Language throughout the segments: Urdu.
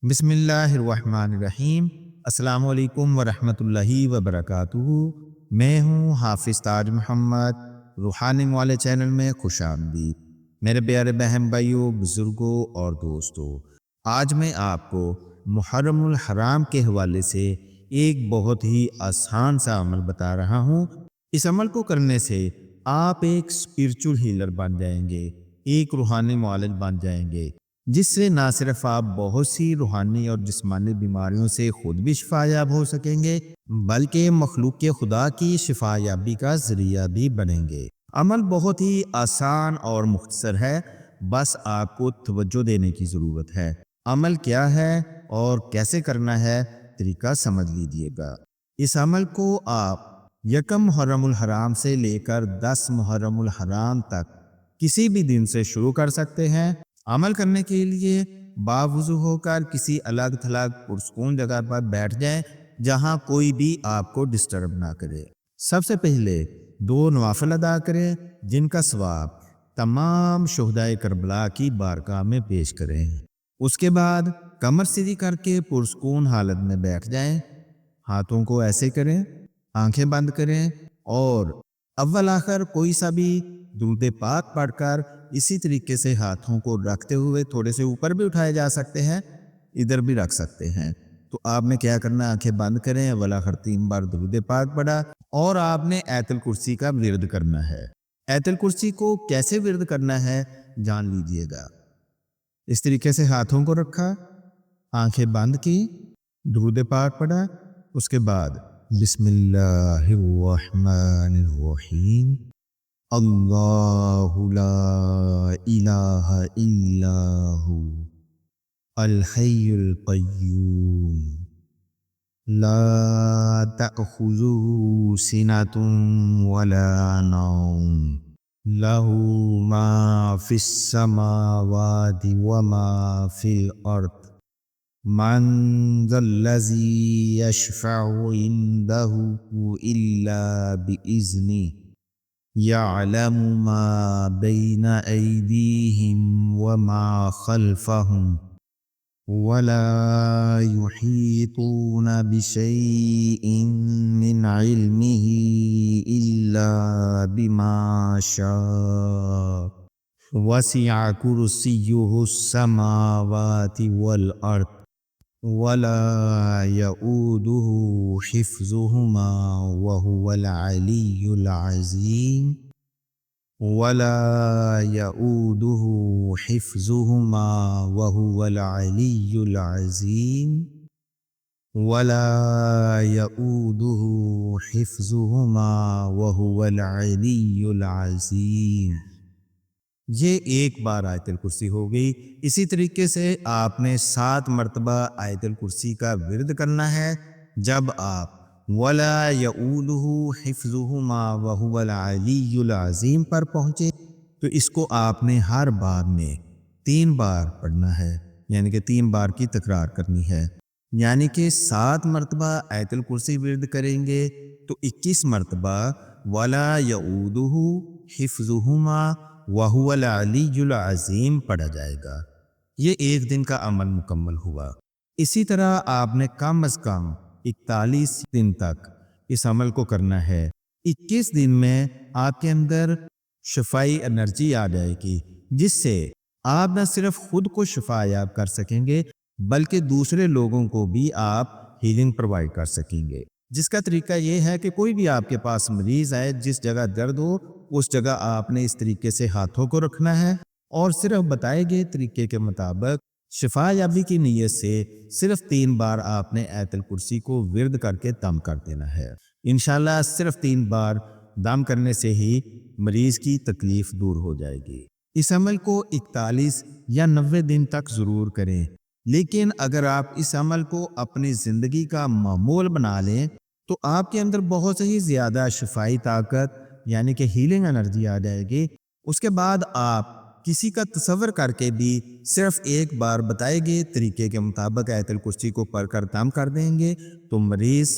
بسم اللہ الرحمن الرحیم۔ السلام علیکم ورحمۃ اللہ وبرکاتہ۔ میں ہوں حافظ تاج محمد، روحانی والے چینل میں خوش آمدید۔ میرے پیارے بہن بھائیوں، بزرگوں اور دوستوں، آج میں آپ کو محرم الحرام کے حوالے سے ایک بہت ہی آسان سا عمل بتا رہا ہوں۔ اس عمل کو کرنے سے آپ ایک اسپرچول ہیلر بن جائیں گے، ایک روحانی معالج بن جائیں گے، جس سے نہ صرف آپ بہت سی روحانی اور جسمانی بیماریوں سے خود بھی شفا یاب ہو سکیں گے، بلکہ مخلوق خدا کی شفا یابی کا ذریعہ بھی بنیں گے۔ عمل بہت ہی آسان اور مختصر ہے، بس آپ کو توجہ دینے کی ضرورت ہے۔ عمل کیا ہے اور کیسے کرنا ہے، طریقہ سمجھ لیجیے گا۔ اس عمل کو آپ یکم محرم الحرام سے لے کر 10 محرم الحرام تک کسی بھی دن سے شروع کر سکتے ہیں۔ عمل کرنے کے لیے باوضو ہو کر کسی الگ تھلگ پرسکون جگہ پر بیٹھ جائیں جہاں کوئی بھی آپ کو ڈسٹرب نہ کرے۔ سب سے پہلے 2 نوافل ادا کریں جن کا ثواب تمام شہدائے کربلا کی بارگاہ میں پیش کریں۔ اس کے بعد کمر سیدھی کر کے پرسکون حالت میں بیٹھ جائیں۔ ہاتھوں کو ایسے کریں، آنکھیں بند کریں اور اول آخر کوئی سا بھی درود پاک پڑھ کر اسی طریقے سے ہاتھوں کو رکھتے ہوئے تھوڑے سے اوپر بھی اٹھائے جا سکتے ہیں، ادھر بھی رکھ سکتے ہیں۔ تو آپ نے کیا کرنا، آنکھیں بند کریں، اول آخر 3 بار درود پاک پڑھا اور آپ نے آیت الکرسی کا ورد کرنا ہے۔ آیت الکرسی کو کیسے ورد کرنا ہے جان لیجئے گا۔ اس طریقے سے ہاتھوں کو رکھا، آنکھیں بند کی، درود پاک پڑھا، اس کے بعد بسم اللہ الرحمن الرحیم، اللہ لا الہ الا ہو الحی القیوم لا تأخذہ سنۃ ولا نوم لہ ما فی السماوات وما فی الارض من ذا الذی یشفع عندہ الا بإذنہ یعلم ما بین ایدیہم وما خلفہم ولا یحیطون بشیء من علمہ الا بما شاء وسع کرسیہ السماوات والارض ولا يؤوده حفظهما وهو العلي العظيم ولا يؤوده حفظهما وهو العلي العظيم ولا يؤوده حفظهما وهو العلي العظيم۔ یہ ایک بار آیت الکرسی ہو گئی۔ اسی طریقے سے آپ نے 7 مرتبہ آیت الکرسی کا ورد کرنا ہے۔ جب آپ وَلَا يَؤُولُهُ حِفْظُهُمَا وَهُوَ الْعَلِيُّ الْعَظِيمُ پر پہنچے تو اس کو آپ نے ہر بار میں 3 بار پڑھنا ہے، یعنی کہ 3 بار کی تکرار کرنی ہے۔ یعنی کہ 7 مرتبہ آیت الکرسی ورد کریں گے تو 21 مرتبہ وَلَا يَؤُولُهُ حِفْظُهُمَا وَهُوَ الْعَلِيُّ الْعَظِيمُ پڑھا جائے گا۔ یہ ایک دن کا عمل مکمل ہوا۔ اسی طرح آپ نے کم از کم 41 دن تک اس عمل کو کرنا ہے۔ 21 دن میں آپ کے اندر شفائی انرجی آ جائے گی، جس سے آپ نہ صرف خود کو شفا یاب کر سکیں گے بلکہ دوسرے لوگوں کو بھی آپ ہیلنگ پرووائڈ کر سکیں گے۔ جس کا طریقہ یہ ہے کہ کوئی بھی آپ کے پاس مریض آئے، جس جگہ درد ہو اس جگہ آپ نے اس طریقے سے ہاتھوں کو رکھنا ہے اور صرف بتائے گئے طریقے کے مطابق شفا یابی کی نیت سے صرف 3 بار آپ نے آیت الکرسی کو ورد کر کے دم کر دینا ہے۔ انشاءاللہ صرف 3 بار دم کرنے سے ہی مریض کی تکلیف دور ہو جائے گی۔ اس عمل کو 41 یا 90 دن تک ضرور کریں، لیکن اگر آپ اس عمل کو اپنی زندگی کا معمول بنا لیں تو آپ کے اندر بہت ہی زیادہ شفائی طاقت یعنی کہ ہیلنگ انرجی آ جائے گی۔ اس کے بعد آپ کسی کا تصور کر کے بھی صرف 1 بار بتائے گئے طریقے کے مطابق آیت الکرسی کو پڑھ کر دم کر دیں گے تو مریض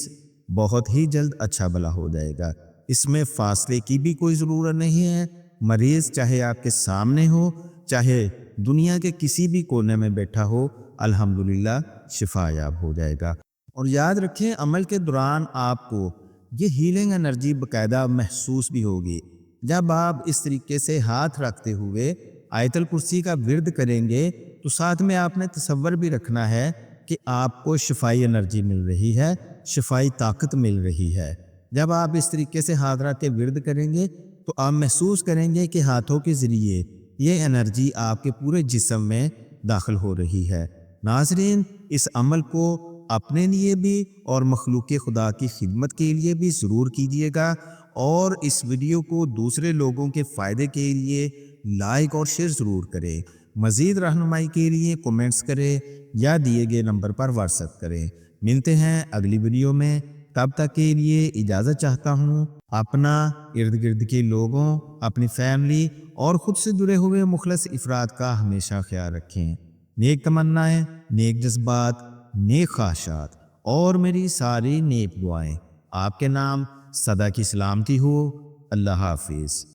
بہت ہی جلد اچھا بھلا ہو جائے گا۔ اس میں فاصلے کی بھی کوئی ضرورت نہیں ہے۔ مریض چاہے آپ کے سامنے ہو، چاہے دنیا کے کسی بھی کونے میں بیٹھا ہو، الحمدللہ شفا یاب ہو جائے گا۔ اور یاد رکھیں عمل کے دوران آپ کو یہ ہیلنگ انرجی باقاعدہ محسوس بھی ہوگی۔ جب آپ اس طریقے سے ہاتھ رکھتے ہوئے آیت الکرسی کا ورد کریں گے تو ساتھ میں آپ نے تصور بھی رکھنا ہے کہ آپ کو شفائی انرجی مل رہی ہے، شفائی طاقت مل رہی ہے۔ جب آپ اس طریقے سے ہاتھ رکھ کے ورد کریں گے تو آپ محسوس کریں گے کہ ہاتھوں کے ذریعے یہ انرجی آپ کے پورے جسم میں داخل ہو رہی ہے۔ ناظرین، اس عمل کو اپنے لیے بھی اور مخلوق خدا کی خدمت کے لیے بھی ضرور کیجیے گا، اور اس ویڈیو کو دوسرے لوگوں کے فائدے کے لیے لائک اور شیئر ضرور کریں۔ مزید رہنمائی کے لیے کومنٹس کریں یا دیے گئے نمبر پر واٹس ایپ کریں۔ ملتے ہیں اگلی ویڈیو میں، تب تک کے لیے اجازت چاہتا ہوں۔ اپنا، ارد گرد کے لوگوں، اپنی فیملی اور خود سے جڑے ہوئے مخلص افراد کا ہمیشہ خیال رکھیں۔ نیک تمنائیں، نیک جذبات، نیک خواہشات اور میری ساری نیک دعائیں آپ کے نام سدا کی سلامتی ہو۔ اللہ حافظ۔